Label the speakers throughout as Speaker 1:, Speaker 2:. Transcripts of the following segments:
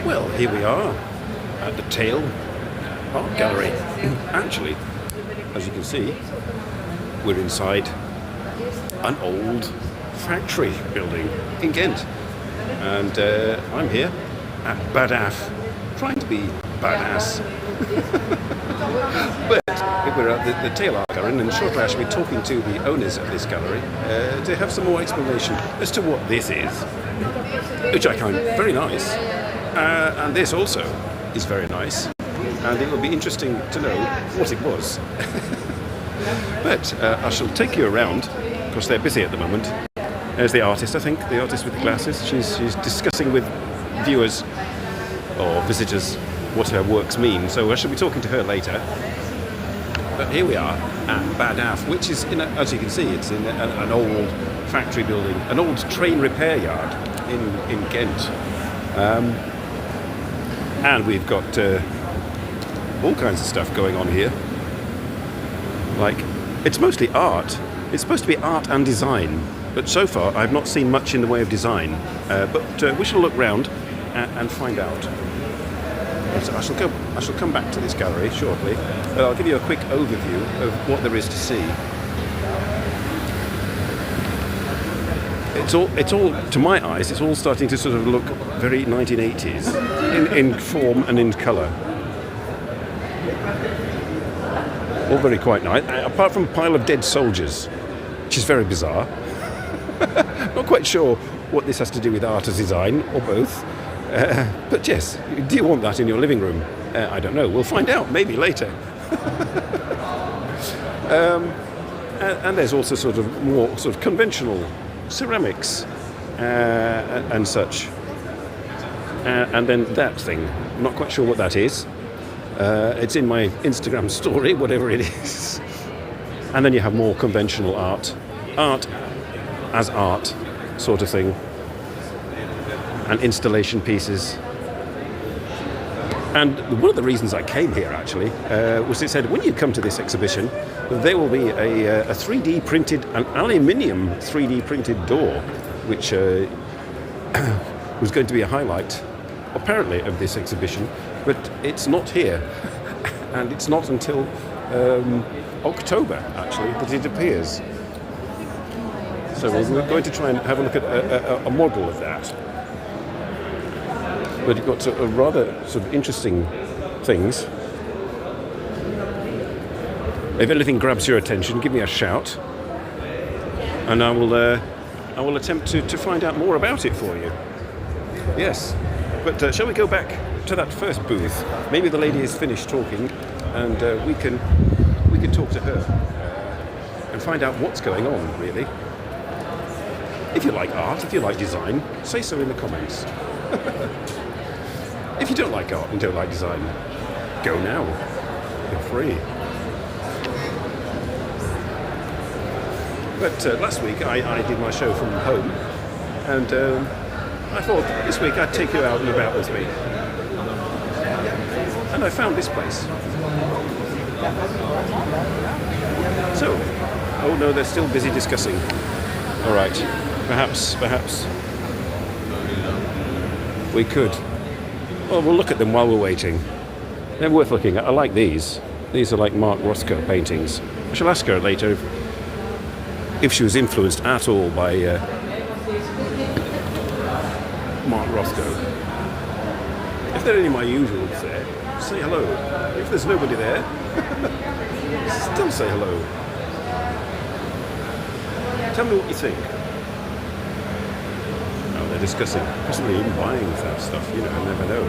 Speaker 1: Well, here we are at the Tail Art Gallery. Actually, as you can see, we're inside an old factory building in Ghent. And I'm here at BADAFF, trying to be badass. But we're at the Tail Art Gallery, and shortly I shall be talking to the owners of this gallery to have some more explanation as to what this is, which I find very nice. And this also is very nice, and it will be interesting to know what it was. But I shall take you around, because they're busy at the moment. There's the artist, I think, the artist with the glasses. She's discussing with viewers or visitors what her works mean, so I shall be talking to her later. But here we are at BADAFF, which is, as you can see, it's in an old factory building, an old train repair yard in Ghent. And we've got all kinds of stuff going on here. Like, it's mostly art. It's supposed to be art and design, but so far I've not seen much in the way of design. But we shall look round and find out. So I shall come back to this gallery shortly, but I'll give you a quick overview of what there is to see. It's all, to my eyes, it's all starting to sort of look very 1980s in form and in colour. All very quite nice, apart from a pile of dead soldiers, which is very bizarre. Not quite sure what this has to do with art or design, or both. But yes, do you want that in your living room? I don't know, we'll find out, maybe later. And there's also sort of more sort of conventional ceramics and such. And then that thing, I'm not quite sure what that is. It's in my Instagram story, whatever it is. And then you have more conventional art as art sort of thing, and installation pieces. And one of the reasons I came here actually was it said when you come to this exhibition there will be a 3D printed, an aluminium 3D printed door, which was going to be a highlight apparently of this exhibition, but it's not here. And it's not until October actually that it appears. So we're going to try and have a look at a model of that. But you've got a rather sort of interesting things. If anything grabs your attention, give me a shout, and I will attempt to find out more about it for you. Yes, but shall we go back to that first booth? Maybe the lady has finished talking, and we can talk to her and find out what's going on. Really, if you like art, if you like design, say so in the comments. If you don't like art and don't like design, go now. You're free. But last week I did my show from home, and I thought this week I'd take you out and about with me. And I found this place. So, oh no, they're still busy discussing. All right, perhaps we could. Well, we'll look at them while we're waiting. They're worth looking at. I like these. These are like Mark Roscoe paintings. I shall ask her later if she was influenced at all by Mark Roscoe. If there are any of my usuals there, say hello. If there's nobody there, still say hello. Tell me what you think. Oh, they're discussing, possibly even buying that stuff, you know, I never know.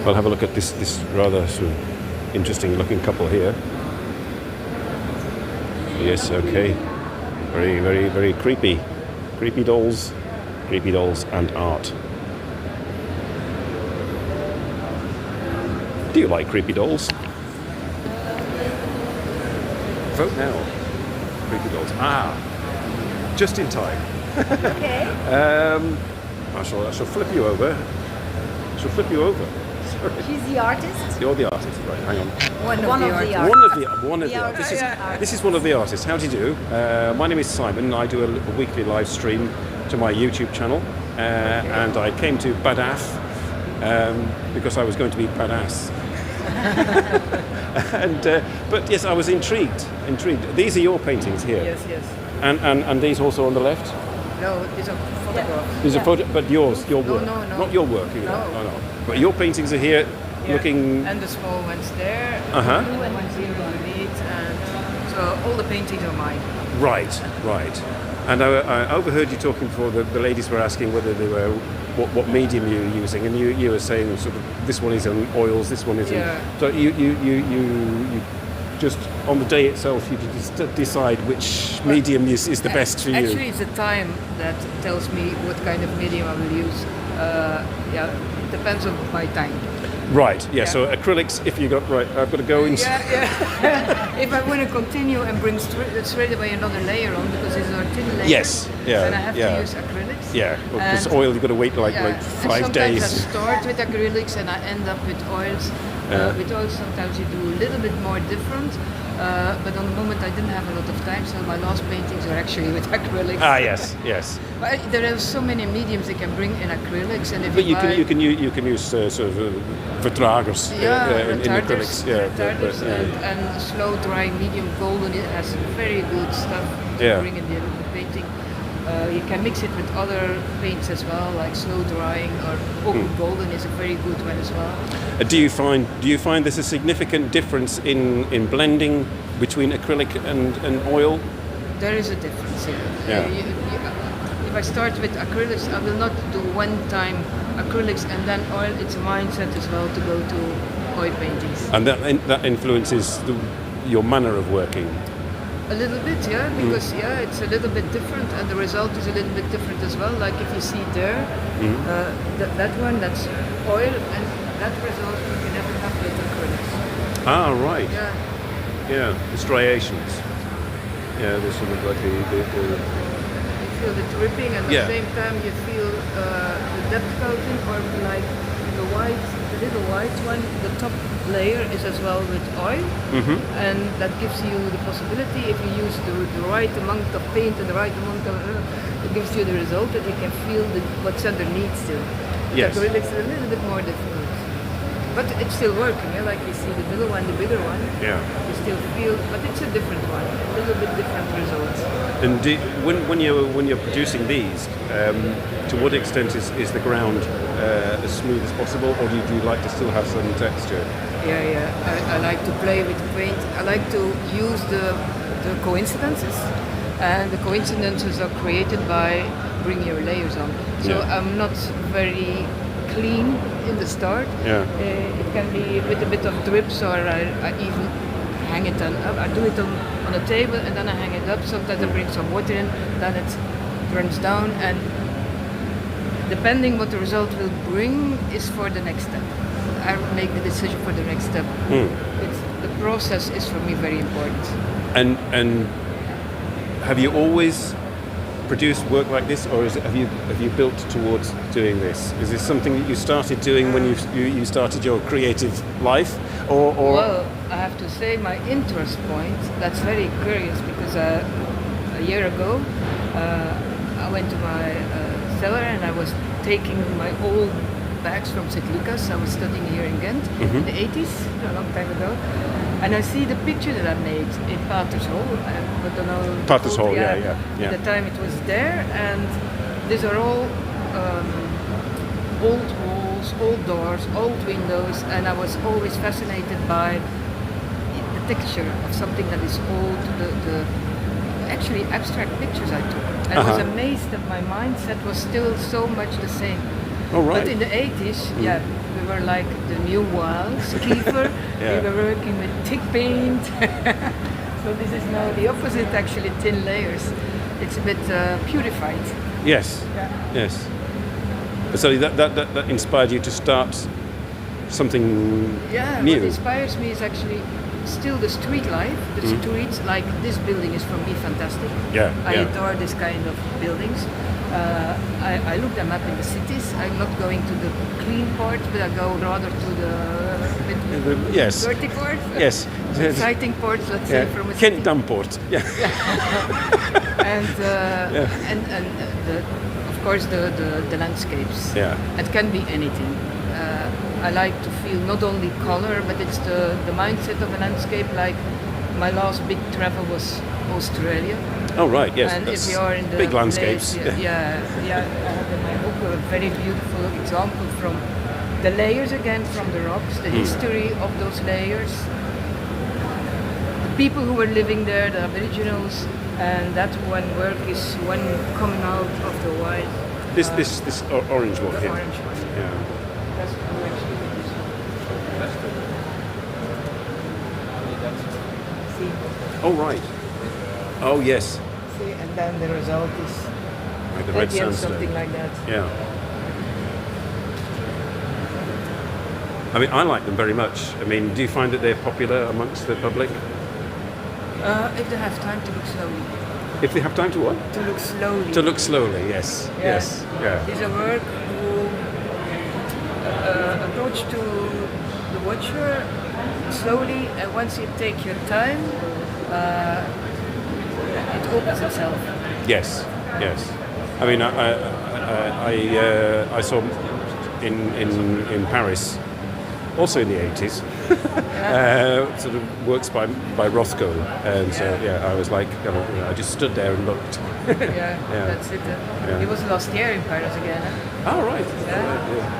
Speaker 1: Well, have a look at this rather sort of interesting looking couple here. Yes, okay. Very, very, very creepy. Creepy dolls and art. Do you like creepy dolls? Vote now. Creepy dolls. Ah, just in time.
Speaker 2: Okay.
Speaker 1: I shall flip you over. Sorry.
Speaker 2: She's the artist?
Speaker 1: You're the artist, right? Hang on.
Speaker 2: One of the artists.
Speaker 1: One of the artists. This is one of the artists. How do you do? My name is Simon, and I do a weekly live stream to my YouTube channel. and I came to BADAFF because I was going to be badass. But yes, I was intrigued. These are your paintings here.
Speaker 3: Yes, yes.
Speaker 1: And these also on the left?
Speaker 3: No, these are photographs.
Speaker 1: These are but your work.
Speaker 3: No.
Speaker 1: Not your work either.
Speaker 3: No.
Speaker 1: Oh, no. But your paintings are here looking...
Speaker 3: And the small ones there,
Speaker 1: Uh-huh.
Speaker 3: the blue ones here underneath, and so all the paintings are mine.
Speaker 1: Right. And I overheard you talking before. The ladies were asking whether they were what medium you were using, and you were saying sort of this one is on oils, this one is in. So you just on the day itself you just decide which medium is the best for you.
Speaker 3: Actually, it's the time that tells me what kind of medium I will use. It depends on my time.
Speaker 1: Right. Yeah. So acrylics. If you got right, I've got to go in.
Speaker 3: Yeah. If I want to continue and bring straight away another layer on, because these are thin layers.
Speaker 1: Yes. Yeah.
Speaker 3: Then I have to use acrylics.
Speaker 1: Yeah. Because oil you've got to wait like 5 days.
Speaker 3: Sometimes I start with acrylics and I end up with oils. With oils, sometimes you do a little bit more different. But on the moment I didn't have a lot of time, so my last paintings are actually with acrylics.
Speaker 1: Ah, yes.
Speaker 3: But there are so many mediums you can bring in acrylics, and if
Speaker 1: But
Speaker 3: you
Speaker 1: you can use sort of vertragers in acrylics.
Speaker 3: Retarders and slow dry medium golden. It has very good stuff to bring in the painting. You can mix it with other paints as well, like slow drying or open golden is a very good one as well.
Speaker 1: Do you find there's a significant difference in blending between acrylic and oil?
Speaker 3: There is a difference here.
Speaker 1: Yeah.
Speaker 3: If I start with acrylics, I will not do one time acrylics and then oil. It's a mindset as well to go to oil paintings.
Speaker 1: And that influences your manner of working.
Speaker 3: A little bit, because it's a little bit different, and the result is a little bit different as well. Like if you see there, that one, that's oil, and that result you can never have with acrylics.
Speaker 1: Ah, right.
Speaker 3: Yeah.
Speaker 1: The striations. Yeah, there's sort of like the
Speaker 3: You feel the dripping, and at the same time you feel the depth coating, or like the little white one. The top layer is as well with oil, and that gives you the possibility, if you use the right amount of paint and the right amount of it gives you the result that you can feel what's underneath still.
Speaker 1: Yes.
Speaker 3: The acrylics are a little bit more difficult, but it's still working. Like you see the middle one, the bigger one.
Speaker 1: Yeah.
Speaker 3: You still feel, but it's a different one, a little bit different results.
Speaker 1: And when you're producing these, to what extent is the ground as smooth as possible, or do you like to still have some texture?
Speaker 3: I like to play with paint. I like to use the coincidences, and the coincidences are created by bringing your layers on. So I'm not very clean in the start. It can be with a bit of drips, or I even hang it on. I do it on a table and then I hang it up. Sometimes I bring some water in, then it runs down, and depending what the result will bring is for the next step. I make the decision for the next step. The process is for me very important.
Speaker 1: And have you always produced work like this, or have you built towards doing this? Is this something that you started doing when you started your creative life, or?
Speaker 3: Well, I have to say my interest point. That's very curious, because a year ago I went to my cellar and I was taking my old bags from St. Lucas. I was studying here in Ghent in the 80s, a long time ago. And I see the picture that I made in Paters Hall. I don't know.
Speaker 1: Paters Hall, yeah.
Speaker 3: At the time it was there, and these are all old walls, old doors, old windows, and I was always fascinated by the texture of something that is old, the actually abstract pictures I took. And I was amazed that my mindset was still so much the same.
Speaker 1: Oh, right.
Speaker 3: But in the 80s, we were like the new wilds, Kiefer. We were working with thick paint. So this is now the opposite, actually, thin layers. It's a bit purified.
Speaker 1: Yes.
Speaker 3: Yeah.
Speaker 1: Yes. So that inspired you to start something new.
Speaker 3: What inspires me is actually still the street life. The streets, like this building is for me fantastic. I adore this kind of buildings. I look them up in the cities. I'm not going to the clean part, but I go rather to the dirty part.
Speaker 1: Yes.
Speaker 3: Exciting part, let's say, from a city.
Speaker 1: Kent Damport. Yeah.
Speaker 3: And of course, the landscapes.
Speaker 1: Yeah.
Speaker 3: It can be anything. I like to feel not only color, but it's the mindset of a landscape. Like my last big travel was Australia.
Speaker 1: Oh right, yes.
Speaker 3: And
Speaker 1: that's
Speaker 3: if you're in the
Speaker 1: big landscapes.
Speaker 3: place, yeah. I have in my book a very beautiful example from the layers again from the rocks, the history of those layers, the people who were living there, the Aboriginals, and that one work is one coming out of the wild.
Speaker 1: This orange one
Speaker 3: The
Speaker 1: here.
Speaker 3: orange one.
Speaker 1: Yeah.
Speaker 3: That's the actually see.
Speaker 1: Oh right. Oh yes.
Speaker 3: See, and then the result is
Speaker 1: Like the red
Speaker 3: at the end
Speaker 1: sandstone.
Speaker 3: something like that.
Speaker 1: Yeah. I mean, I like them very much. I mean, do you find that they're popular amongst the public?
Speaker 3: If they have time to look slowly.
Speaker 1: If they have time to what?
Speaker 3: To look slowly.
Speaker 1: To look slowly, yes.
Speaker 3: Yeah.
Speaker 1: Yes. Yeah.
Speaker 3: It's a work who approach to the watcher slowly, and once you take your time, it opens itself.
Speaker 1: Yes. Yes. I mean, I saw in Paris, also in the 80s, sort of works by Rothko, and so I was like, I just stood there and looked.
Speaker 3: Yeah, that's it.
Speaker 1: Yeah.
Speaker 3: It was last year in Paris again.
Speaker 1: Oh right.
Speaker 3: Yeah.
Speaker 1: Right, yeah.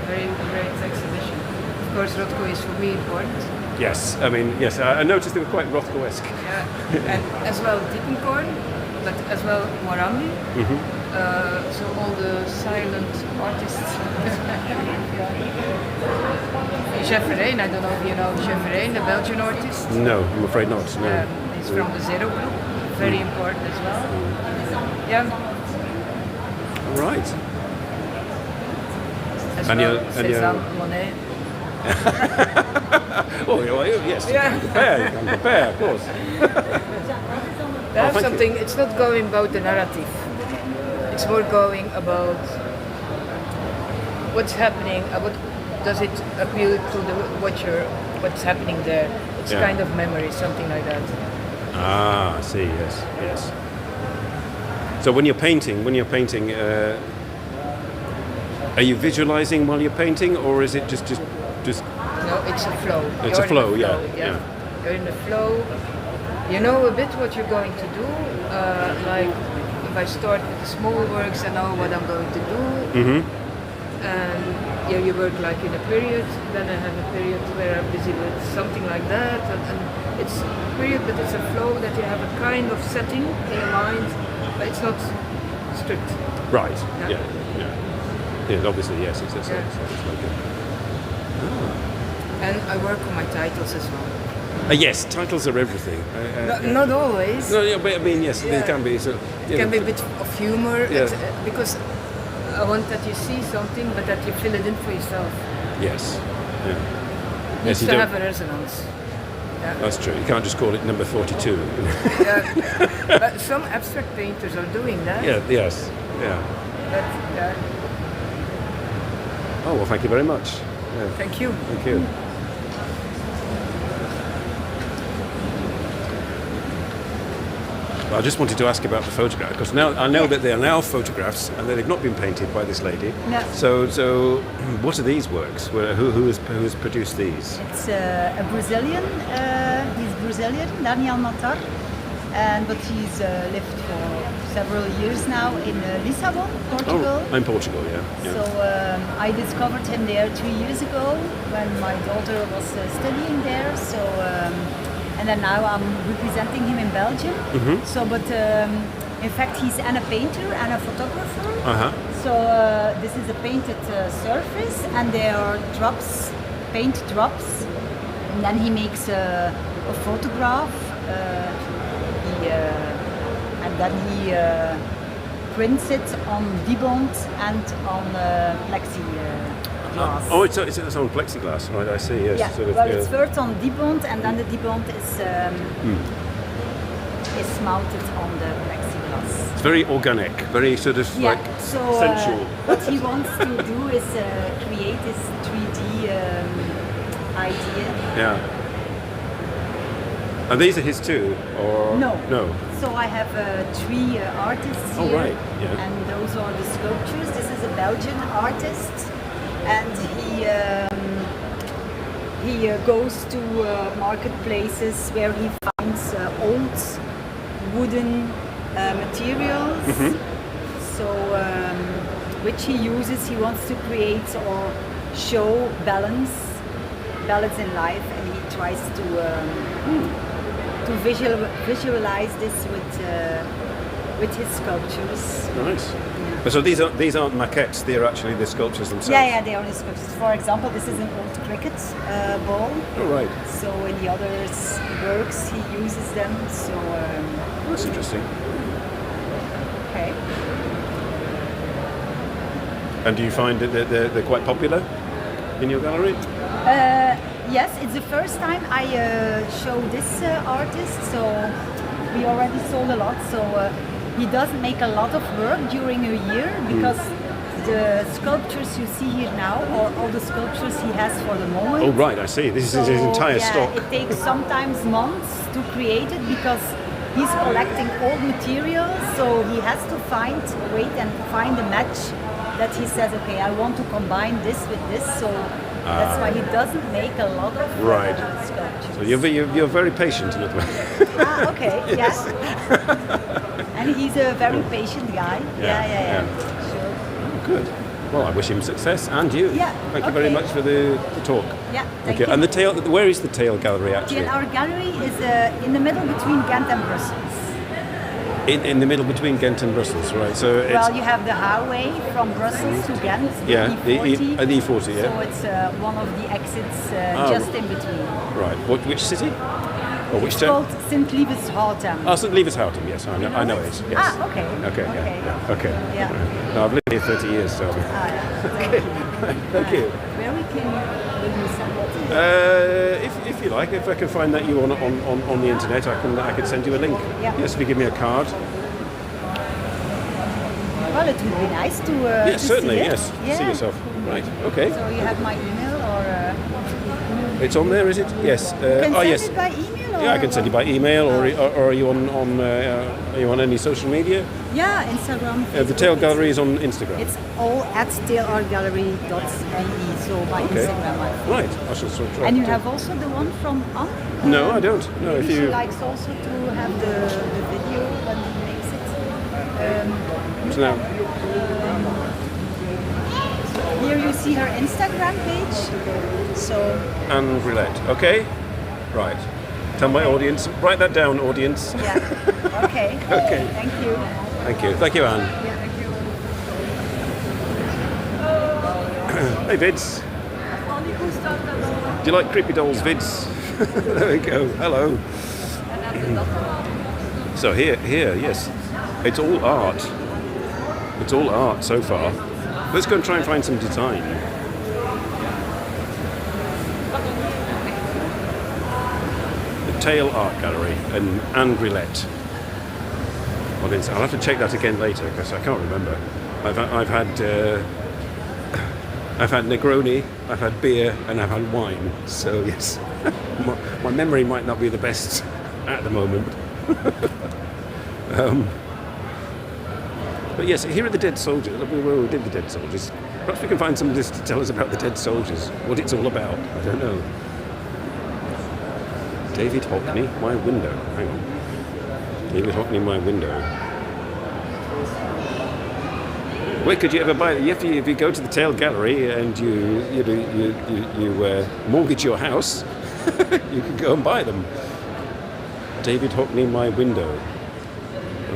Speaker 3: Very great exhibition. Of course, Rothko is for me important.
Speaker 1: Yes, I mean, yes, I noticed they were quite Rothko-esque.
Speaker 3: Yeah, and as well Diepenkorn, but as well Morambi. So all the silent artists. Jeff Rain, I don't know if you know Jeff Rain, the Belgian artist.
Speaker 1: No, I'm afraid not. No.
Speaker 3: He's from the Zero Group, very important as well. Yeah.
Speaker 1: All right.
Speaker 3: As
Speaker 1: And
Speaker 3: well,
Speaker 1: you're- and
Speaker 3: Cézanne
Speaker 1: you're-
Speaker 3: Monet.
Speaker 1: Oh, yes.
Speaker 3: Yeah.
Speaker 1: You can compare, of course.
Speaker 3: They have
Speaker 1: thank you.
Speaker 3: something, it's not going about the narrative. It's more going about what's happening, what does it appeal to the watcher, what's happening there. It's
Speaker 1: Yeah.
Speaker 3: kind of memory, something like that.
Speaker 1: Ah, I see. Yes, yes. So when you're painting, are you visualizing while you're painting, or is it just?
Speaker 3: No, it's a flow.
Speaker 1: It's
Speaker 3: You're
Speaker 1: a flow,
Speaker 3: in the
Speaker 1: yeah,
Speaker 3: flow,
Speaker 1: yeah.
Speaker 3: You're in the flow. You know a bit what you're going to do. Like if I start with the small works, I know what I'm going to do. And you work like in a period. Then I have a period where I'm busy with something like that. And it's a period, but it's a flow that you have a kind of setting in your mind, but it's not strict.
Speaker 1: Right.
Speaker 3: Yeah.
Speaker 1: Yeah. Yeah. Yeah. Obviously, yes. It's like
Speaker 3: And I work on my titles as well.
Speaker 1: yes, titles are everything.
Speaker 3: Not always.
Speaker 1: No, yeah, but I mean, yes, they
Speaker 3: Yeah.
Speaker 1: can be. So,
Speaker 3: It can be a bit of humor,
Speaker 1: Yeah.
Speaker 3: because I want that you see something, but that you fill it in for yourself.
Speaker 1: Yes. Yeah.
Speaker 3: It needs
Speaker 1: you
Speaker 3: to
Speaker 1: don't-
Speaker 3: have a resonance. Yeah.
Speaker 1: That's true. You can't just call it number 42.
Speaker 3: Yeah. But some abstract painters are doing that.
Speaker 1: Yeah. Yes. Yeah.
Speaker 3: But,
Speaker 1: Oh well, thank you very much. Yeah.
Speaker 3: thank you.
Speaker 1: Thank you. Well, I just wanted to ask about the photograph, because now I know that they are now photographs and that they've not been painted by this lady.
Speaker 2: No.
Speaker 1: So what are these works? Who has produced these?
Speaker 2: It's a Brazilian. He's Brazilian, Daniel Matar, but he's lived for several years now in Lisbon, Portugal.
Speaker 1: Oh, in Portugal, yeah. Yeah.
Speaker 2: So I discovered him there 3 years ago when my daughter was studying there. So and then now I'm representing him in Belgium. So, but in fact, he's and a painter and a photographer.
Speaker 1: Uh-huh.
Speaker 2: So this is a painted surface, and there are drops, paint drops, and then he makes a photograph. And then he prints it on debond and on plexiglass.
Speaker 1: Oh, it's on plexiglass, right? I see. Yes.
Speaker 2: Yeah.
Speaker 1: Sort of,
Speaker 2: Well, it's first on debond, and then the debond is mounted on the plexiglass.
Speaker 1: It's very organic, very sort of
Speaker 2: Yeah.
Speaker 1: like
Speaker 2: So
Speaker 1: sensual.
Speaker 2: what he wants to do is create this 3D idea.
Speaker 1: Yeah. And these are his too, or
Speaker 2: No.
Speaker 1: No.
Speaker 2: So I have 3 artists
Speaker 1: Oh,
Speaker 2: here,
Speaker 1: right, yeah.
Speaker 2: and those are the sculptures. This is a Belgian artist, and he goes to marketplaces where he finds old wooden materials. So which he uses. He wants to create or show balance in life, and he tries to visualize this with his sculptures.
Speaker 1: Nice.
Speaker 2: Yeah.
Speaker 1: So these aren't maquettes; they're actually the sculptures themselves.
Speaker 2: Yeah, they are the sculptures. For example, this is an old cricket ball.
Speaker 1: Oh, right.
Speaker 2: So in the other works, he uses them. So
Speaker 1: That's interesting.
Speaker 2: okay.
Speaker 1: And do you find that they're quite popular in your gallery?
Speaker 2: Yes, it's the first time I show this artist. So we already sold a lot. So he doesn't make a lot of work during a year because the sculptures you see here now are all the sculptures he has for the moment.
Speaker 1: Oh, right. I see. This is his entire stock.
Speaker 2: It takes sometimes months to create it because he's collecting old materials. So he has to find a match that he says, okay, I want to combine this with this. So that's why he doesn't make a lot of
Speaker 1: Right.
Speaker 2: sculptures.
Speaker 1: So you're very patient in other words.
Speaker 2: Okay, yes. And he's a very patient guy. Yeah. Sure.
Speaker 1: Good. Well, I wish him success, and you.
Speaker 2: Yeah,
Speaker 1: Thank you very
Speaker 2: okay.
Speaker 1: much for the talk.
Speaker 2: Yeah, thank
Speaker 1: Okay.
Speaker 2: you.
Speaker 1: And the tail. Where is the tail gallery actually?
Speaker 2: Our gallery is in the middle between Ghent and Brussels.
Speaker 1: In the middle between Ghent and Brussels, right? So it's
Speaker 2: Well, you have the highway from Brussels to Ghent, the
Speaker 1: yeah,
Speaker 2: E40.
Speaker 1: the E40, yeah.
Speaker 2: So it's one of the exits just in between.
Speaker 1: right. Which city? Or which
Speaker 2: It's
Speaker 1: town?
Speaker 2: called St. Levis-Houten.
Speaker 1: Oh, St. Levis-Houten. Yes, I know it. Yes.
Speaker 2: Ah, okay.
Speaker 1: Okay. Yeah. Okay.
Speaker 2: Yeah.
Speaker 1: No, I've lived here 30 years, so. Thank you.
Speaker 2: Where will you send it?
Speaker 1: If you like, if I can find that you on the internet, I can send you a link.
Speaker 2: Yeah.
Speaker 1: Yes, if you give me a card.
Speaker 2: Well, it would be nice to
Speaker 1: Yes,
Speaker 2: to
Speaker 1: certainly.
Speaker 2: see it.
Speaker 1: Yes.
Speaker 2: Yeah.
Speaker 1: See yourself. Right. Okay.
Speaker 2: So you have my email, or
Speaker 1: It's on there, is it? Yes.
Speaker 2: you can send
Speaker 1: yes.
Speaker 2: it by email. Or
Speaker 1: Yeah, I can send you by email, or are you are you on any social media?
Speaker 2: Yeah, Instagram.
Speaker 1: The
Speaker 2: Facebook,
Speaker 1: Tail Gallery is on Instagram.
Speaker 2: It's all at tailartgallery.me. So my
Speaker 1: Okay.
Speaker 2: Instagram.
Speaker 1: Right. I shall sort of try.
Speaker 2: And you have also the one from Anne?
Speaker 1: No, I don't. No, if
Speaker 2: Maybe she
Speaker 1: you.
Speaker 2: likes also to have the video when he makes it.
Speaker 1: So now,
Speaker 2: Here you see her Instagram page. So
Speaker 1: and roulette. Okay. Right. Tell my audience. Write that down, audience.
Speaker 2: yeah. Okay.
Speaker 1: Okay.
Speaker 2: Thank you.
Speaker 1: Thank you. Thank you, Anne.
Speaker 2: Yeah, thank you.
Speaker 1: Hey, Vids. Do you like Creepy Dolls, Vids? There we go. Hello. So here, yes. It's all art. It's all art so far. Let's go and try and find some design. The Tail Art Gallery and Roulette. I'll have to check that again later because I can't remember. I've had Negroni, I've had beer, and I've had wine. So yes, my memory might not be the best at the moment. But yes, here are the dead soldiers. We did the dead soldiers. Perhaps we can find somebody to tell us about the dead soldiers, what it's all about. I don't know. David Hockney, My Window. Hang on. David Hockney, My Window. Where could you ever buy it? If you go to the Tail Gallery and you mortgage your house, you can go and buy them. David Hockney, My Window.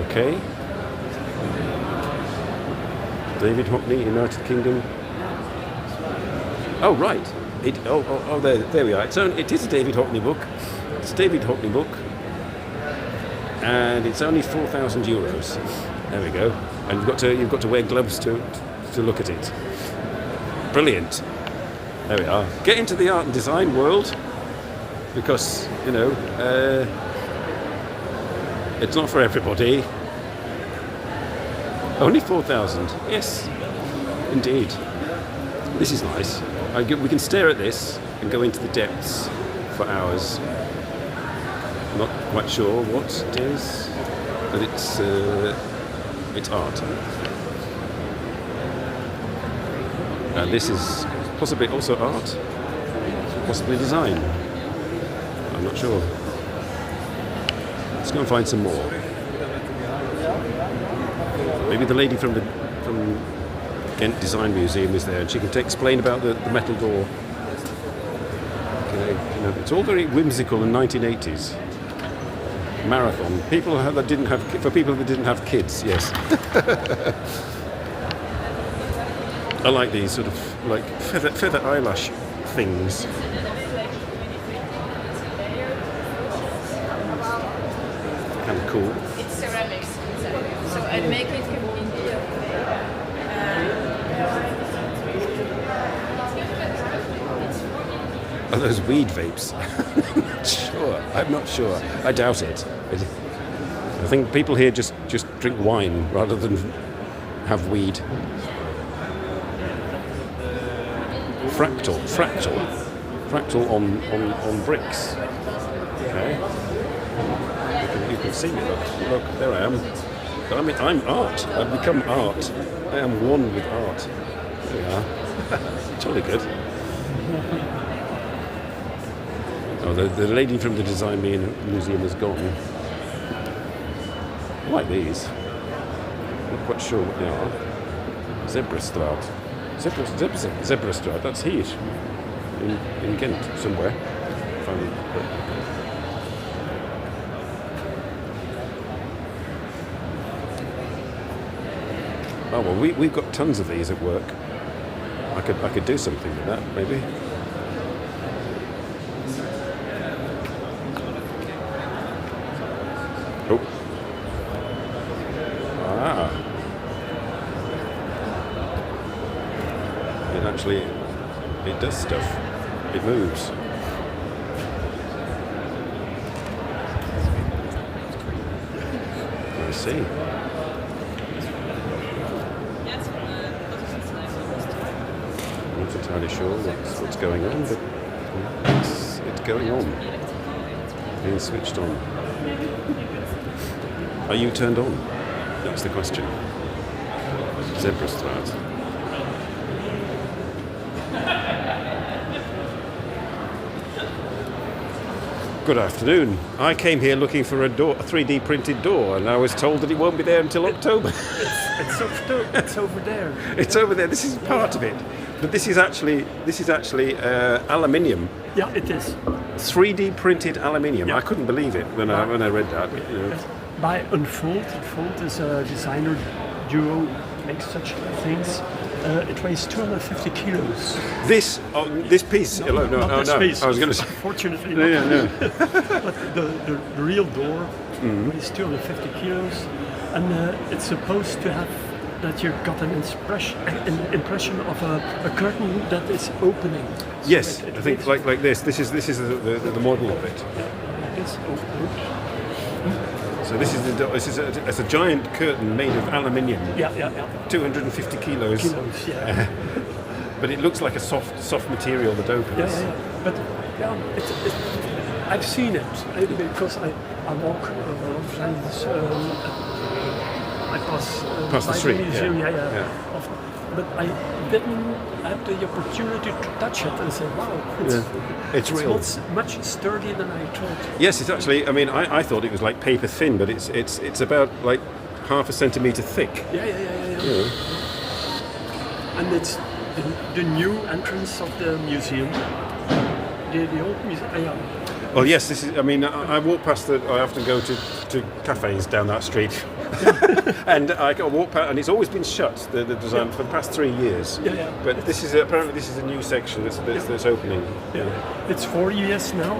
Speaker 1: Okay. David Hockney, United Kingdom. Oh right. There we are. It is a David Hockney book. It's a David Hockney book, and it's only €4,000. There we go. And you've got to wear gloves to look at it. Brilliant. There we are. Get into the art and design world, because it's not for everybody. Only 4,000. Yes, indeed. This is nice. We can stare at this and go into the depths for hours. Not quite sure what it is, but it's art. And this is possibly also art, possibly design. I'm not sure. Let's go and find some more. Maybe the lady from Ghent Design Museum is there, and she can explain about the metal door. Okay, you know, it's all very whimsical in 1980s. Marathon. For people that didn't have kids, yes. I like these sort of like feather eyelash things. Kind of cool.
Speaker 4: It's ceramics. So I make it in India.
Speaker 1: Are those weed vapes? Sure, I'm not sure. I doubt it. I think people here just drink wine rather than have weed. Fractal on bricks. Okay. You can see me. Look, there I am. But I mean, I'm art. I've become art. I am one with art. There we are. Totally good. Oh, the lady from the Design Museum is gone. I like these. Not quite sure what they are. Zebrastraat. Zebrastraat, that's here. In Ghent, somewhere. Oh well, we've got tons of these at work. I could do something with that, maybe. Oh. Ah. It does stuff. It moves. I see. I'm not entirely sure what's going on, but it's going on. Being switched on. Are you turned on? That's the question. Zebrastraat. Good afternoon. I came here looking for a 3D printed door, and I was told that it won't be there until October.
Speaker 5: It's over there.
Speaker 1: It's over there. This is part of it, but this is actually aluminium.
Speaker 5: Yeah, it is.
Speaker 1: 3D printed aluminium.
Speaker 5: Yeah.
Speaker 1: I couldn't believe it when I read that. You know.
Speaker 5: By Unfold. Unfold is a designer duo, makes such things. It weighs 250 kilos.
Speaker 1: This piece.
Speaker 5: Not this piece.
Speaker 1: I was going to say.
Speaker 5: Fortunately,
Speaker 1: No.
Speaker 5: But the real door weighs 250 kilos, and it's supposed to have that you got an impression of a curtain that is opening. So
Speaker 1: Yes, I think like this. This is the model of it.
Speaker 5: It's open.
Speaker 1: So this is it's a giant curtain made of aluminium.
Speaker 5: Yeah.
Speaker 1: 250 kilos.
Speaker 5: Yeah.
Speaker 1: But it looks like a soft material that opens.
Speaker 5: Yeah. But I've seen it because I walk along friends. I pass
Speaker 1: Past the
Speaker 5: by
Speaker 1: street.
Speaker 5: museum,
Speaker 1: Yeah.
Speaker 5: often. But I didn't have the opportunity to touch it and say, wow,
Speaker 1: It's real.
Speaker 5: It's much sturdier than I thought.
Speaker 1: Yes, it's actually. I mean, I thought it was like paper thin, but it's about like half a centimetre thick.
Speaker 5: Yeah.
Speaker 1: Yeah.
Speaker 5: And it's the new entrance of the museum. The old museum.
Speaker 1: Well, yes, this is. I mean, I walk past I often go to cafes down that street, and I walk past, and it's always been shut. The design for the past 3 years.
Speaker 5: Yeah.
Speaker 1: But apparently this is a new section that's opening.
Speaker 5: Yeah. It's 4 years now.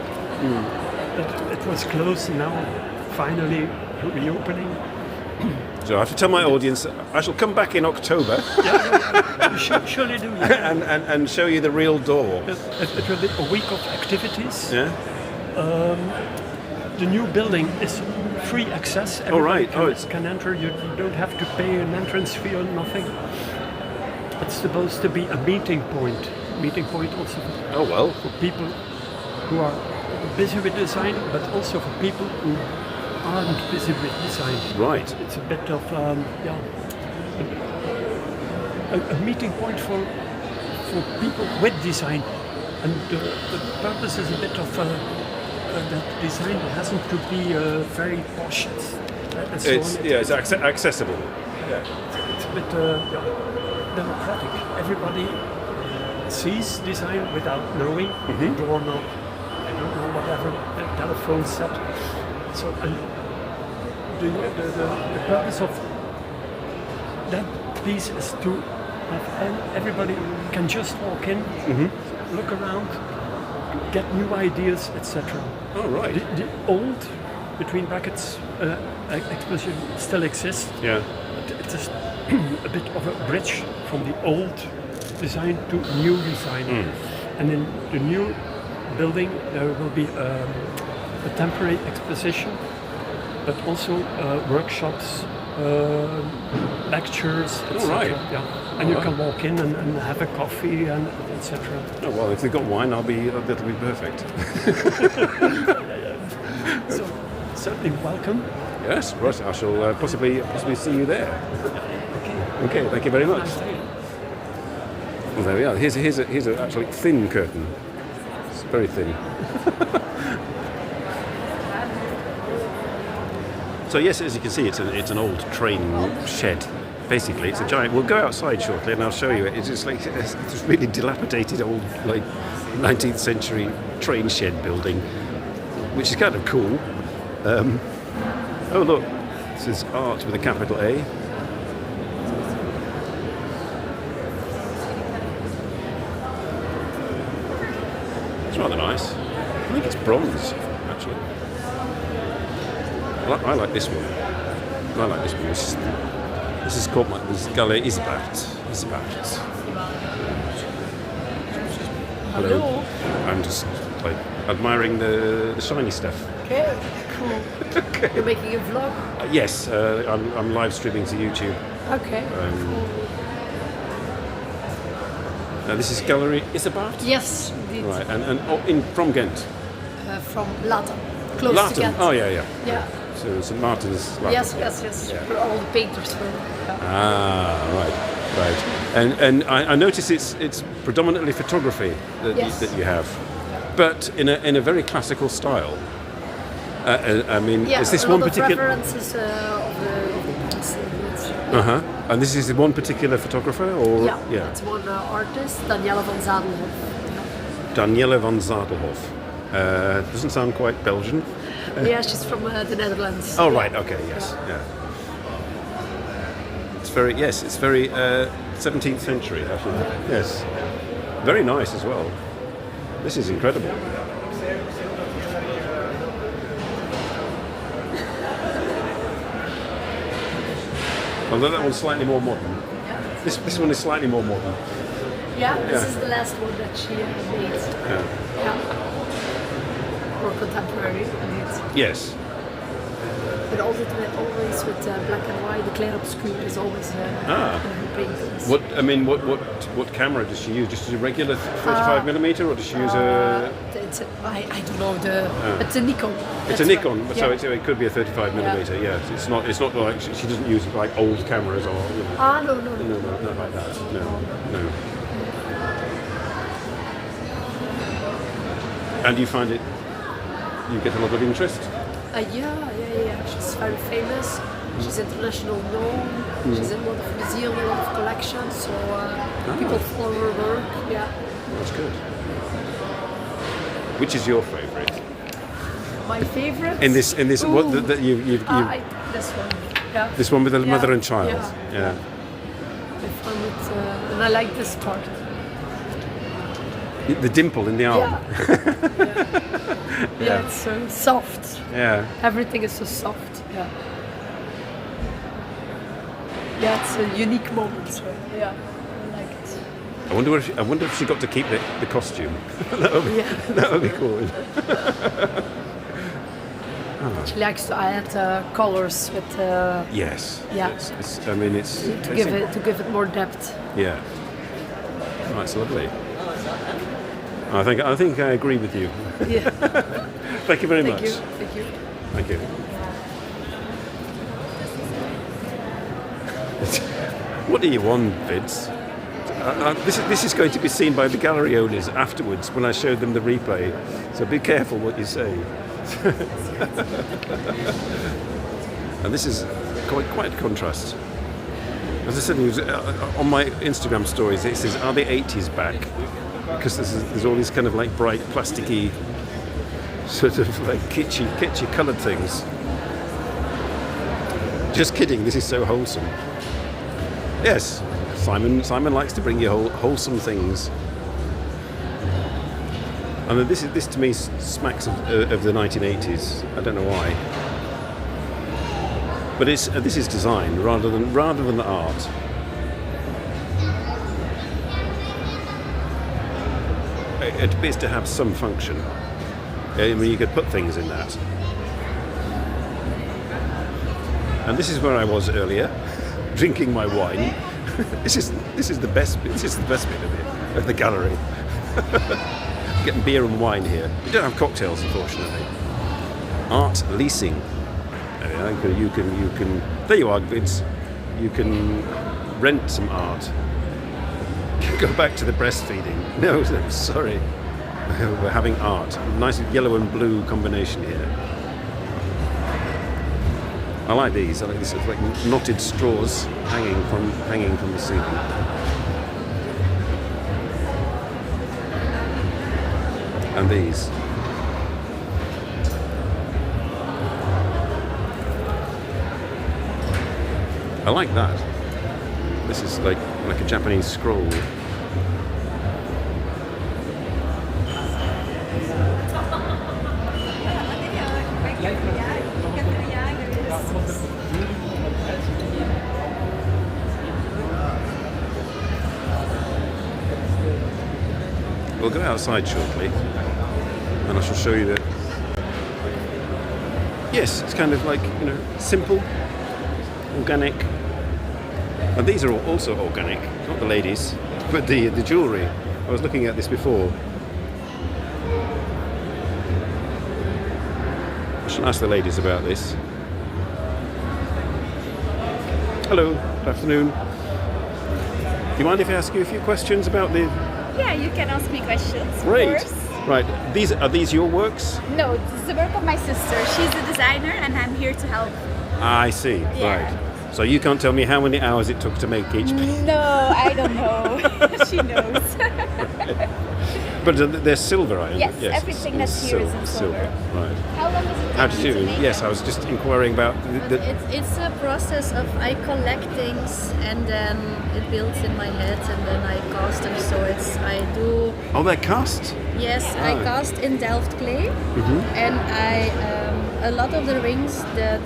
Speaker 5: It was closed, now finally reopening.
Speaker 1: So I have to tell my audience I shall come back in October
Speaker 5: You should surely do. Yeah.
Speaker 1: and show you the real door.
Speaker 5: It will be a week of activities.
Speaker 1: Yeah.
Speaker 5: The new building is free access.
Speaker 1: right.
Speaker 5: Everybody can enter. You don't have to pay an entrance fee or nothing. It's supposed to be a meeting point. Meeting point also
Speaker 1: Oh well.
Speaker 5: for people who are busy with design, but also for people who aren't busy with design.
Speaker 1: Right.
Speaker 5: It's a bit of a meeting point for people with design, and the purpose is a bit of that design hasn't to be very posh.
Speaker 1: It's accessible.
Speaker 5: Yeah, it's a bit democratic. Everybody sees design without knowing the doorknob, I don't know, whatever, the telephone set. So the purpose of that piece is to have everybody can just walk in, look around, get new ideas, etc.
Speaker 1: Oh, right.
Speaker 5: The old, between brackets, exposition still exists.
Speaker 1: Yeah.
Speaker 5: It's just a bit of a bridge from the old design to new design. And in the new building there will be a temporary exposition, but also workshops, lectures, etc.
Speaker 1: All right.
Speaker 5: Yeah. And you can walk in and have a coffee and etc.
Speaker 1: Oh, well, if they've got wine, that'll be perfect.
Speaker 5: So certainly welcome.
Speaker 1: Yes, right. I shall possibly see you there. Okay, thank you very much.
Speaker 5: Nice day.
Speaker 1: Well, there we are. Here's a actually thin curtain. It's very thin. So yes, as you can see, it's an old train shed. Basically, it's a giant. We'll go outside shortly, and I'll show you it. It's just like this really dilapidated old, like 19th century train shed building, which is kind of cool. Oh look, this is art with a capital A. It's rather nice. I think it's bronze, actually. I like this one. I like this one. This is called this is Galle Isbert. Hello. I'm just like admiring the shiny stuff.
Speaker 4: Okay, cool.
Speaker 1: Okay.
Speaker 4: You're making a vlog?
Speaker 1: Yes, I'm live streaming to YouTube.
Speaker 4: Okay, cool.
Speaker 1: This is Gallery Isabart?
Speaker 4: Yes, indeed.
Speaker 1: Right, and from Ghent?
Speaker 4: From Laten, close to
Speaker 1: Laten.
Speaker 4: Ghent.
Speaker 1: Oh, yeah.
Speaker 4: Yeah.
Speaker 1: So St. Martin's Laten.
Speaker 4: Yes.
Speaker 1: Yeah.
Speaker 4: Where all the painters were. Yeah.
Speaker 1: Ah, right. And I notice it's predominantly photography that you have, but in a very classical style. I mean,
Speaker 4: Yeah,
Speaker 1: is this
Speaker 4: a
Speaker 1: one
Speaker 4: lot
Speaker 1: particular?
Speaker 4: of references of the piece.
Speaker 1: And this is one particular photographer, or
Speaker 4: Yeah, it's one artist, Danielle van Zadelhoff.
Speaker 1: Danielle van Zadelhoff. Doesn't sound quite Belgian.
Speaker 4: Yeah, she's from the Netherlands.
Speaker 1: Oh, right. Okay. Yes. Yeah. It's very 17th century, actually. Yes. Very nice as well. This is incredible. Although that one's slightly more modern. This one is slightly more modern.
Speaker 4: Yeah, this is the last one that she made. Yeah. More contemporary, indeed.
Speaker 1: Yes.
Speaker 4: But always with black and white. The clair obscur is always in her paintings.
Speaker 1: What camera does she use? Just a regular 35mm, or does she use a?
Speaker 4: I don't know it's a Nikon.
Speaker 1: It's a Nikon, so it could be a 35mm. Yeah, it's not like she doesn't use like old cameras or.
Speaker 4: No,
Speaker 1: not like that. No. And you find you get a lot of interest?
Speaker 4: Yeah. She's very famous. She's international known. She's in a lot of museums, a lot of collections. So people follow her work. Yeah.
Speaker 1: That's good. Which is your favourite?
Speaker 4: My favourite?
Speaker 1: In this,
Speaker 4: Ooh.
Speaker 1: what that you've
Speaker 4: this one. Yeah.
Speaker 1: This one with the mother and child.
Speaker 4: Yeah. I found it, and I like this part.
Speaker 1: The dimple in the arm.
Speaker 4: Yeah, it's so soft.
Speaker 1: Yeah.
Speaker 4: Everything is so soft. Yeah. Yeah, it's a unique moment. So yeah, I like it.
Speaker 1: I wonder if she got to keep the costume. that would be cool.
Speaker 4: She likes to add colors with.
Speaker 1: Yes.
Speaker 4: Yeah.
Speaker 1: To
Speaker 4: give it more depth.
Speaker 1: Yeah. Oh, it's lovely. I think I agree with you.
Speaker 3: Yeah.
Speaker 1: Thank you very
Speaker 3: Thank
Speaker 1: much.
Speaker 3: you. Thank you.
Speaker 1: Thank you. What do you want, Vince? This is going to be seen by the gallery owners afterwards when I show them the replay. So be careful what you say. And this is quite a contrast. As I said, on my Instagram stories, it says, "Are the 80s back?" Because there's all these kind of like bright, plasticky, sort of like kitschy coloured things. Just kidding. This is so wholesome. Yes, Simon likes to bring you wholesome things. I mean, this to me smacks of the 1980s. I don't know why. But this is design rather than the art. It appears to have some function. I mean, you could put things in that. And this is where I was earlier, drinking my wine. This is the best bit. This is the best bit of the gallery. Getting beer and wine here. We don't have cocktails, unfortunately. Art leasing. You can. There you are, Vince. You can rent some art. Go back to the breastfeeding. No, sorry. We're having art. Nice yellow and blue combination here. I like these. I like these sort of like knotted straws hanging from the ceiling. And these. I like that. This is like a Japanese scroll. We'll go outside shortly, and I shall show you that. Yes, it's kind of like, simple, organic. And these are also organic, not the ladies, but the jewellery. I was looking at this before. I should ask the ladies about this. Hello, good afternoon. Do you mind if I ask you a few questions about the...
Speaker 6: Yeah, you can ask me questions.
Speaker 1: Great.
Speaker 6: Of course.
Speaker 1: Right. Are these your works?
Speaker 6: No, this is the work of my sister. She's a designer and I'm here to help.
Speaker 1: I see.
Speaker 6: Yeah.
Speaker 1: Right. So you can't tell me how many hours it took to make each piece.
Speaker 6: No, I don't know. She knows.
Speaker 1: But they're silver, I
Speaker 6: Yes, everything that's here is in silver.
Speaker 1: Right.
Speaker 6: How long does it take
Speaker 1: How did
Speaker 6: you
Speaker 1: you
Speaker 6: to
Speaker 1: do?
Speaker 6: make
Speaker 1: Yes,
Speaker 6: it?
Speaker 1: I was just inquiring about the
Speaker 7: It's a process of I collect things and then it builds in my head and then I cast them. So I do.
Speaker 1: Oh, they're cast?
Speaker 7: Yes, I cast in Delft clay, and a lot of the rings. The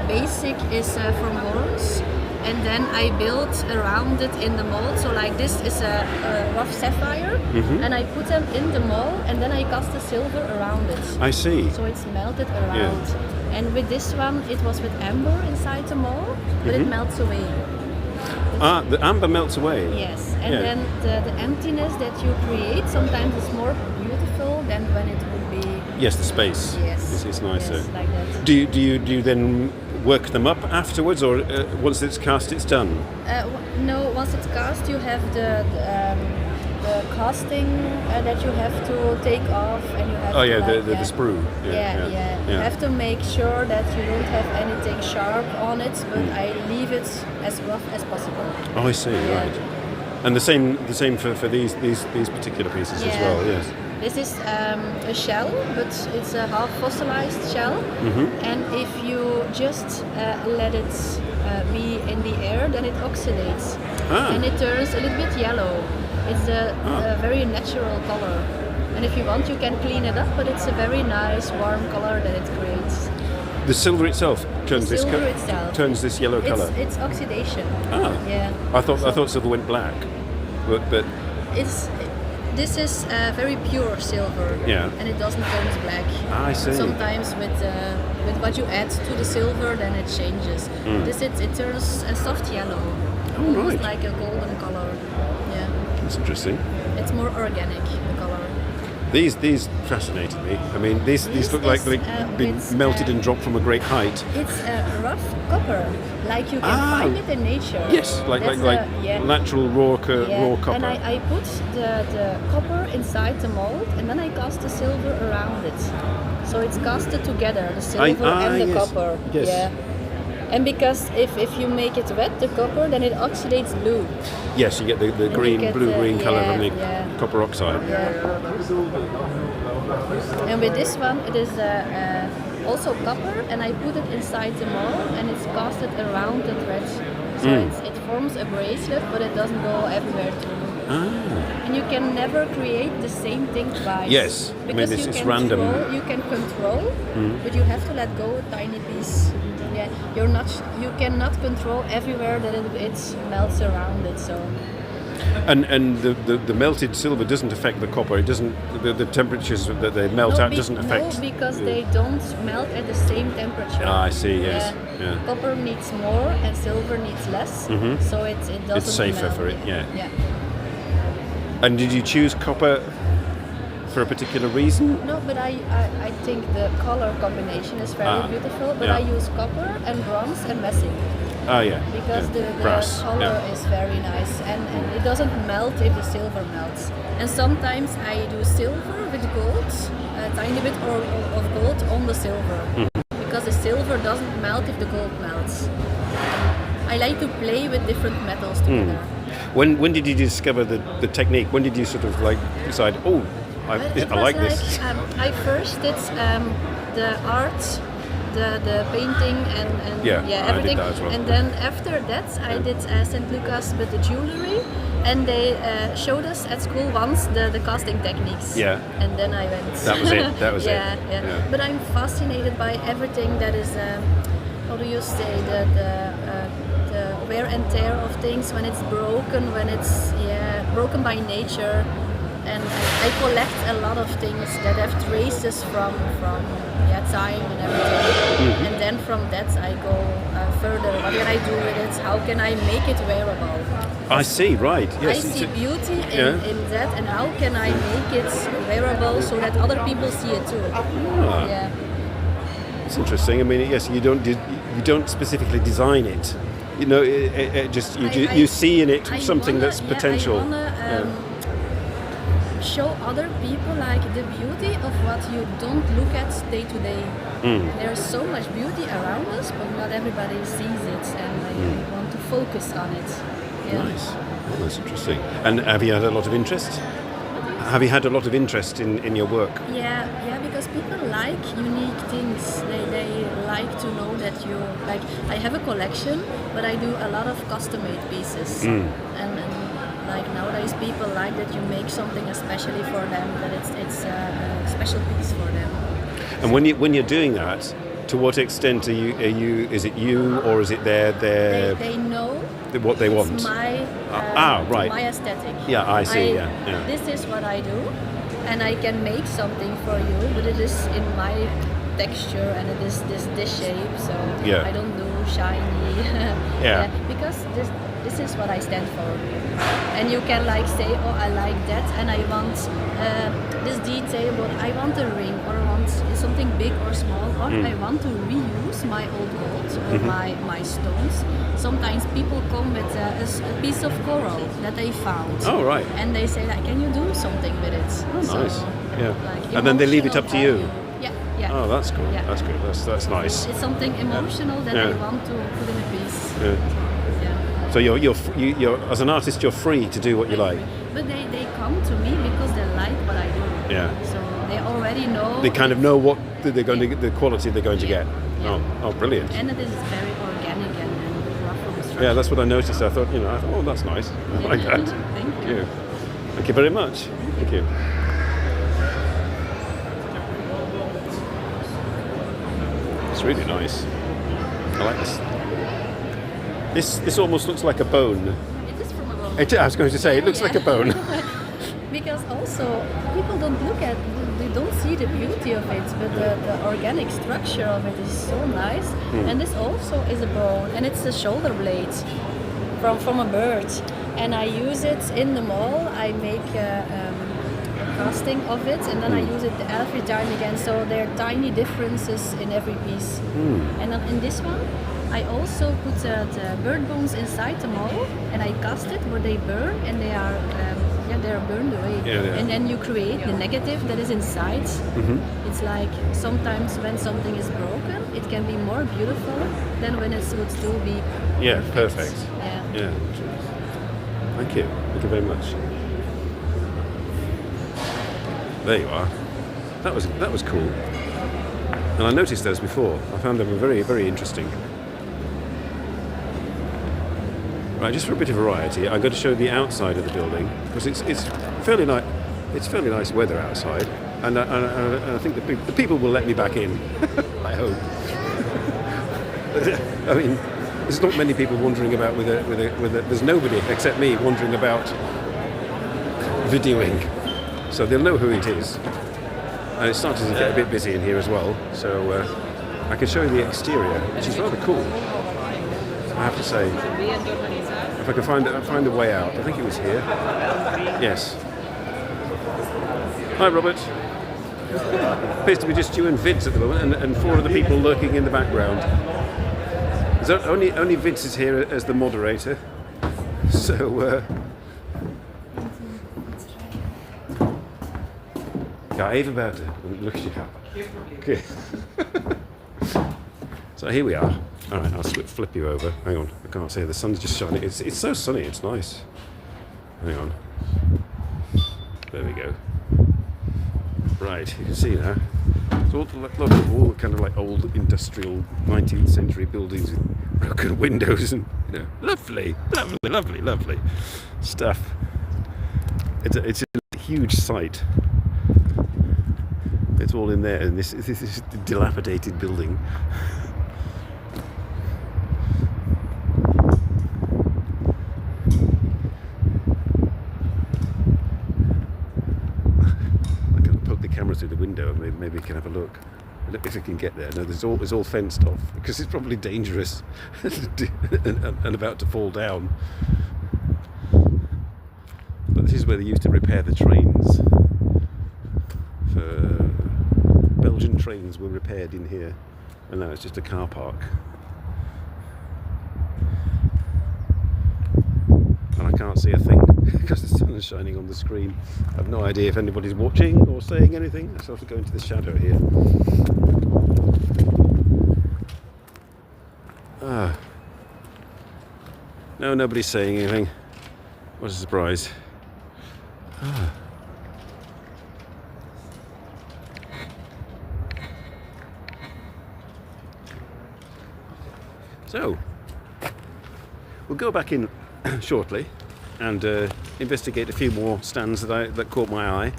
Speaker 7: basic is from bronze, and then I build around it in the mold. So like this is a rough sapphire, and I put them in the mold, and then I cast the silver around it.
Speaker 1: I see.
Speaker 7: So it's melted around. And with this one, it was with amber inside the mold, but it melts away.
Speaker 1: The amber melts away.
Speaker 7: Yes, and
Speaker 1: Yeah.
Speaker 7: then the emptiness that you create sometimes is more beautiful than when it would be.
Speaker 1: Yes, the space.
Speaker 7: Yes,
Speaker 1: It's nicer.
Speaker 7: Yes, like that.
Speaker 1: Do you then work them up afterwards, or once it's cast, it's done?
Speaker 7: No, once it's cast, you have the casting that you have to take off, and you have.
Speaker 1: Oh
Speaker 7: to,
Speaker 1: yeah,
Speaker 7: like,
Speaker 1: the sprue.
Speaker 7: Yeah. You have to make sure that you don't have anything sharp on it, but I leave it as rough as possible.
Speaker 1: Oh, I see.
Speaker 7: Yeah.
Speaker 1: Right. And the same for these particular pieces as well. Yes.
Speaker 7: This is a shell, but it's a half fossilized shell. And if you just let it be in the air, then it oxidates. And it turns a little bit yellow. It's a very natural color. And if you want, you can clean it up, but it's a very nice warm color that it creates.
Speaker 1: The silver itself turns turns this yellow color.
Speaker 7: It's oxidation. Yeah.
Speaker 1: I thought silver went black, but
Speaker 7: This is very pure silver, and it doesn't turn black.
Speaker 1: I see.
Speaker 7: Sometimes with what you add to the silver, then it changes. It turns a soft yellow, almost
Speaker 1: right.
Speaker 7: like a golden color. Yeah,
Speaker 1: That's interesting.
Speaker 7: it's more organic, the color.
Speaker 1: These fascinated me. I mean, these look like they've been
Speaker 7: it's,
Speaker 1: melted and dropped from a great height.
Speaker 7: It's rough copper, like you can find it in nature.
Speaker 1: Yes, like
Speaker 7: yeah.
Speaker 1: natural raw copper.
Speaker 7: And I put the copper inside the mold, and then I cast the silver around it. So it's casted together, the silver and the
Speaker 1: yes.
Speaker 7: copper.
Speaker 1: Yes.
Speaker 7: Yeah. And because if you make it wet, the copper, then it oxidates blue.
Speaker 1: Yes, you get the blue-green colour from the copper oxide.
Speaker 7: Yeah. And with this one, it is also copper, and I put it inside the mold, and it's casted around the thread. So it forms a bracelet, but it doesn't go everywhere too. And you can never create the same thing twice.
Speaker 1: Yes,
Speaker 7: because
Speaker 1: it's random.
Speaker 7: You can control, but you have to let go a tiny piece. Yeah, you cannot control everywhere that it melts around it. So.
Speaker 1: And the melted silver doesn't affect the copper. It doesn't. The temperatures that they melt at doesn't affect.
Speaker 7: No, because they don't melt at the same temperature.
Speaker 1: Ah, I see. Yes. Yeah.
Speaker 7: Copper needs more and silver needs less. So it doesn't.
Speaker 1: It's safer
Speaker 7: melt.
Speaker 1: for it. Yeah.
Speaker 7: Yeah.
Speaker 1: And did you choose copper for a particular reason?
Speaker 7: No, but I think the color combination is very beautiful. But I use copper and bronze and messing.
Speaker 1: Oh yeah.
Speaker 7: Because the color is very nice, and it doesn't melt if the silver melts. And sometimes I do silver with gold, a tiny bit of gold on the silver, because the silver doesn't melt if the gold melts. I like to play with different metals together.
Speaker 1: When did you discover the technique? When did you sort of like decide, I like this?
Speaker 7: I first did the art, the painting and everything.
Speaker 1: I did that as well.
Speaker 7: And then after that I did St. Lucas with the jewelry, and they showed us at school once the casting techniques.
Speaker 1: Yeah.
Speaker 7: And then I went.
Speaker 1: That was it. That was it.
Speaker 7: Yeah. But I'm fascinated by everything that is, how do you say, the wear and tear of things, when it's broken, when it's broken by nature. And I collect a lot of things that have traces from time and everything. And then from that I go further. What can I do with it? How can I make it wearable?
Speaker 1: I see, right. Yes.
Speaker 7: I see beauty in that, and how can I make it wearable so that other people see it too? Yeah.
Speaker 1: It's interesting. I mean, yes, you don't specifically design it. You know, you see in it something that's potential.
Speaker 7: I wanna, show other people like the beauty of what you don't look at day to day. There's so much beauty around us, but not everybody sees it, and I want to focus on it. Yeah.
Speaker 1: Nice. Well, that's interesting. And have you had a lot of interest? Have you had a lot of interest in your work?
Speaker 7: Yeah, because people like unique things. They like to know that you like. I have a collection, but I do a lot of custom-made pieces. And like nowadays, people like that you make something especially for them. That it's a special piece for them.
Speaker 1: And when you're doing that, to what extent are you? Is it you, or is it their?
Speaker 7: They know
Speaker 1: what they want.
Speaker 7: It's my
Speaker 1: right.
Speaker 7: my aesthetic.
Speaker 1: Yeah, I see.
Speaker 7: This is what I do, and I can make something for you, but it is in my texture and it is this shape. So I don't do shiny. Because this is what I stand for. And you can like say, oh, I like that, and I want this detail, but I want a ring, or I want something big or small, or I want to reuse my old gold or my stones. Sometimes people come with a piece of coral that they found.
Speaker 1: Oh, right.
Speaker 7: And they say, like, can you do something with it?
Speaker 1: Oh, nice.
Speaker 7: Like,
Speaker 1: and then they leave it up to you.
Speaker 7: Yeah.
Speaker 1: Oh, that's good.
Speaker 7: Yeah.
Speaker 1: That's good. That's nice.
Speaker 7: It's something emotional that I want to put in a piece.
Speaker 1: So you're as an artist, you're free to do what you like.
Speaker 7: But they come to me because they like what I do.
Speaker 1: Yeah.
Speaker 7: So they already know.
Speaker 1: They kind of know what they're going to get, the quality they're going to get.
Speaker 7: Yeah.
Speaker 1: Oh, brilliant.
Speaker 7: And it is very organic and rough from the structure.
Speaker 1: Yeah, that's what I noticed. I thought, oh, that's nice. I like that.
Speaker 7: Thank you.
Speaker 1: Thank you very much. Thank you. It's really nice. I like this. This almost looks like a bone.
Speaker 7: It is from a bone.
Speaker 1: I was going to say, it looks like a bone.
Speaker 7: Because also, people don't look at, they don't see the beauty of it, but the organic structure of it is so nice. And this also is a bone, and it's a shoulder blade from a bird. And I use it in the mall. I make a casting of it, and then I use it every time again. So there are tiny differences in every piece. And then in this one, I also put the bird bones inside the mold, and I cast it where they burn, and they are they're burned away. And then you create the negative that is inside. It's like sometimes when something is broken, it can be more beautiful than when it would still be
Speaker 1: perfect.
Speaker 7: Yeah.
Speaker 1: Thank you very much. There you are. That was cool. And I noticed those before. I found them very, very interesting. Right, just for a bit of variety, I'm going to show the outside of the building because it's fairly nice weather outside, and I think the people will let me back in. I hope. I mean, there's not many people wandering about with a. There's nobody except me wandering about videoing, so they'll know who it is. And it's starting to get a bit busy in here as well, so I can show you the exterior, which is rather cool. I have to say, if I can find a way out. I think it was here. Yes. Hi, Robert. Appears to be just you and Vince at the moment, and 4 other people lurking in the background. There's only Vince is here as the moderator. So. Ja, even buiten. Een luchtje gaan. Okay. So here we are. All right, I'll flip you over. Hang on, I can't see. The sun's just shining. It's so sunny. It's nice. Hang on. There we go. Right, you can see now. It's all kind of like old industrial 19th century buildings with broken windows and lovely stuff. It's a huge site. It's all in there, and this is a dilapidated building. Through the window, and maybe we can have a look if we can get there. No, it's all fenced off because it's probably dangerous and about to fall down. But this is where they used to repair the trains. Belgian trains were repaired in here, and now it's just a car park. And I can't see a thing because the sun is shining on the screen. I have no idea if anybody's watching or saying anything. I still have to go into the shadow here. No, nobody's saying anything. What a surprise. So, we'll go back in shortly and investigate a few more stands that caught my eye.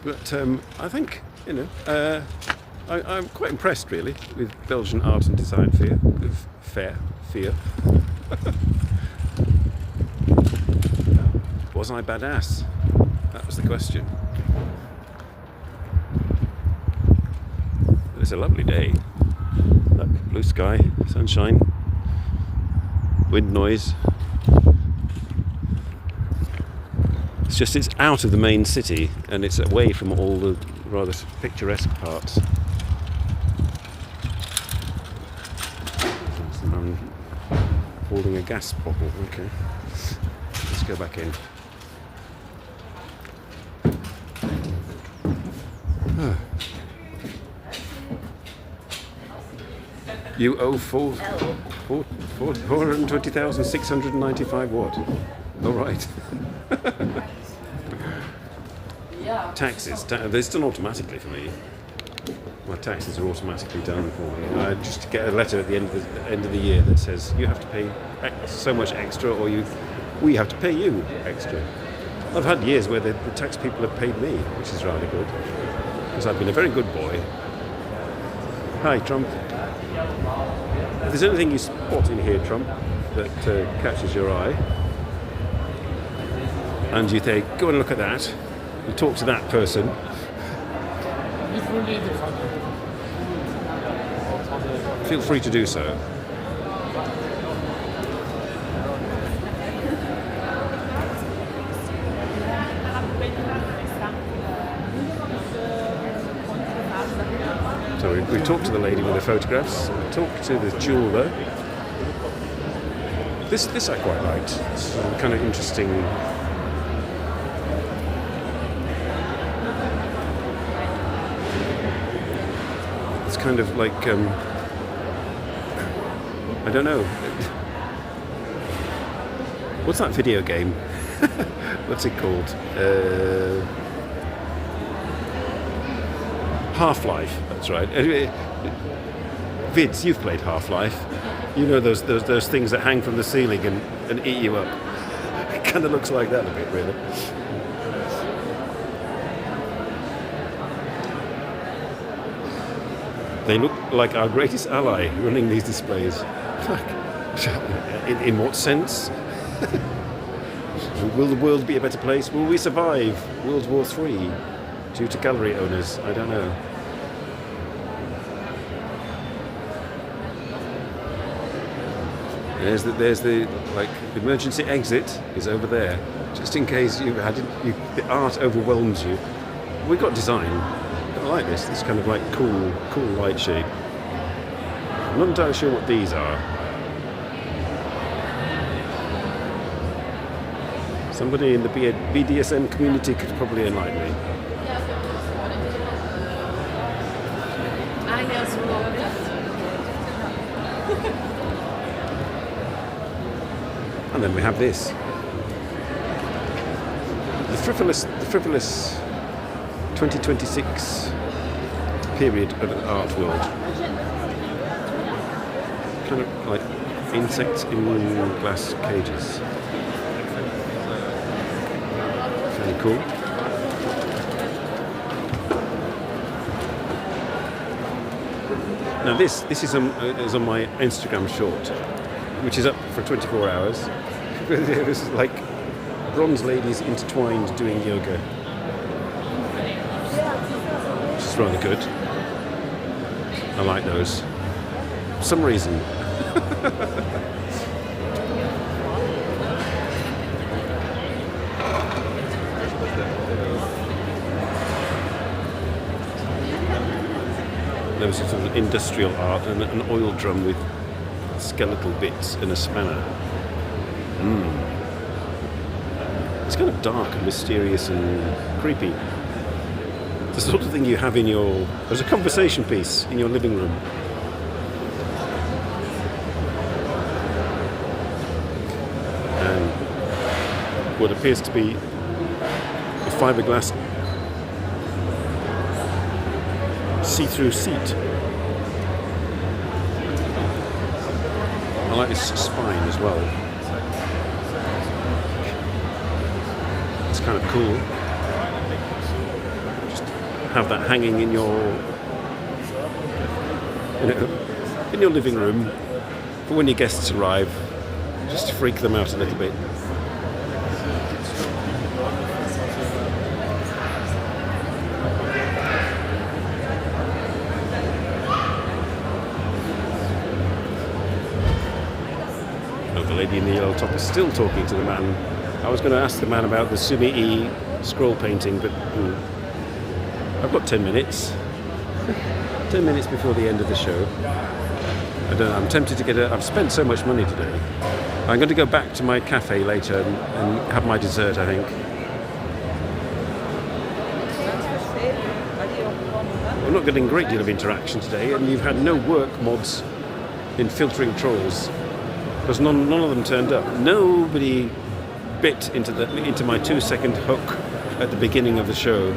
Speaker 1: But I think I'm quite impressed really with Belgian Art and Design Fair. Was I badass? That was the question. But it's a lovely day. Look, blue sky, sunshine. Wind noise. It's out of the main city and it's away from all the rather picturesque parts. I'm holding a gas bottle. Okay, let's go back in. You owe 420,695 what? All right. Taxes. They're done automatically for me. My taxes are automatically done for me. I just get a letter at the end of the year that says you have to pay so much extra, or we have to pay you extra. I've had years where the tax people have paid me, which is rather good, because I've been a very good boy. Hi, Trump. If there's anything you spot in here, Trump, that catches your eye, and you think, go and look at that, and talk to that person, feel free to do so. So we talked to the lady with the photographs, we talked to the jeweller. This I quite liked. It's kind of interesting. It's kind of like I don't know. What's that video game? What's it called? Half-Life. That's right. Vids, you've played Half-Life. You know those things that hang from the ceiling and eat you up. It kind of looks like that a bit, really. They look like our greatest ally running these displays. In what sense? Will the world be a better place? Will we survive World War III due to gallery owners? I don't know. There's the like emergency exit is over there, just in case the art overwhelms you. We've got design. I like this. This kind of like cool light shade. I'm not entirely sure what these are. Somebody in the BDSM community could probably enlighten me. And then we have this. The frivolous 2026 period of the art world. Kind of like insects in glass cages. Very cool. Now this is on my Instagram short, which is up for 24 hours. This is like bronze ladies intertwined doing yoga, which is rather good. I like those. For some reason. There was sort of industrial art and an oil drum with skeletal bits and a spanner. It's kind of dark and mysterious and creepy. The sort of thing you have as a conversation piece in your living room. And what appears to be a fiberglass see-through seat. I like this spine as well. It's kind of cool. Just have that hanging in your living room for when your guests arrive, just to freak them out a little bit. The lady in the yellow top is still talking to the man. I was going to ask the man about the Sumi-E scroll painting, but I've got 10 minutes. 10 minutes before the end of the show. I don't know, I'm tempted to I've spent so much money today. I'm going to go back to my cafe later and have my dessert, I think. I'm not getting a great deal of interaction today, and you've had no work mods in filtering trolls. Because none of them turned up. Nobody bit into my 2-second hook at the beginning of the show.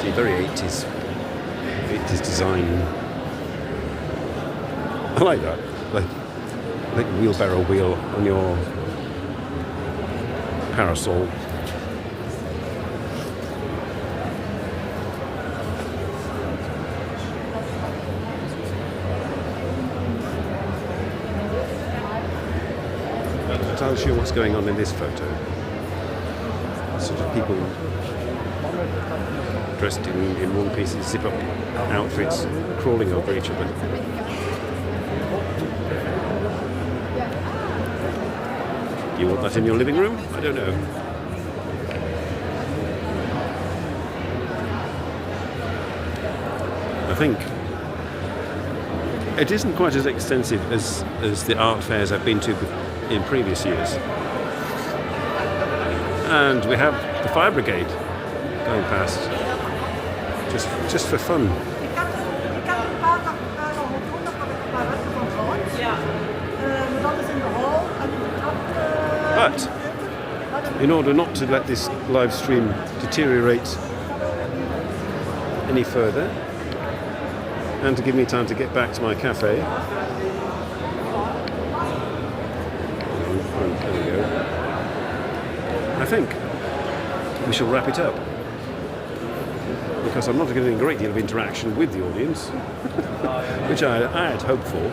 Speaker 1: See, very 80s design. I like that. Like wheelbarrow wheel on your parasol. I'm not sure what's going on in this photo. Sort of people dressed in one-piece zip-up outfits crawling over each other. You want that in your living room? I don't know. think it isn't quite as extensive as the art fairs I've been to in previous years. And we have the fire brigade going past, just for fun. But in order not to let this live stream deteriorate any further, and to give me time to get back to my cafe, there we go, I think we shall wrap it up, because I'm not getting a great deal of interaction with the audience, which I had hoped for.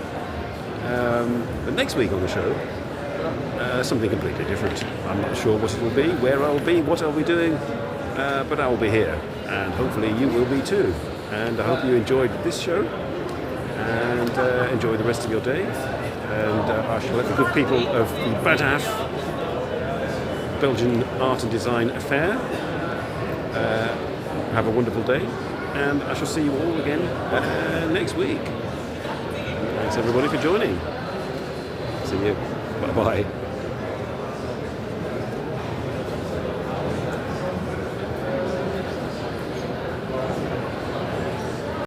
Speaker 1: But next week on the show, something completely different. I'm not sure what it will be, where I'll be, what I'll be doing, but I will be here, and hopefully you will be too. And I hope you enjoyed this show, and enjoy the rest of your day. And I shall let the good people of the BADAFF, Belgian Art and Design Affair, have a wonderful day, and I shall see you all again next week. Thanks everybody for joining. See you. Bye-bye.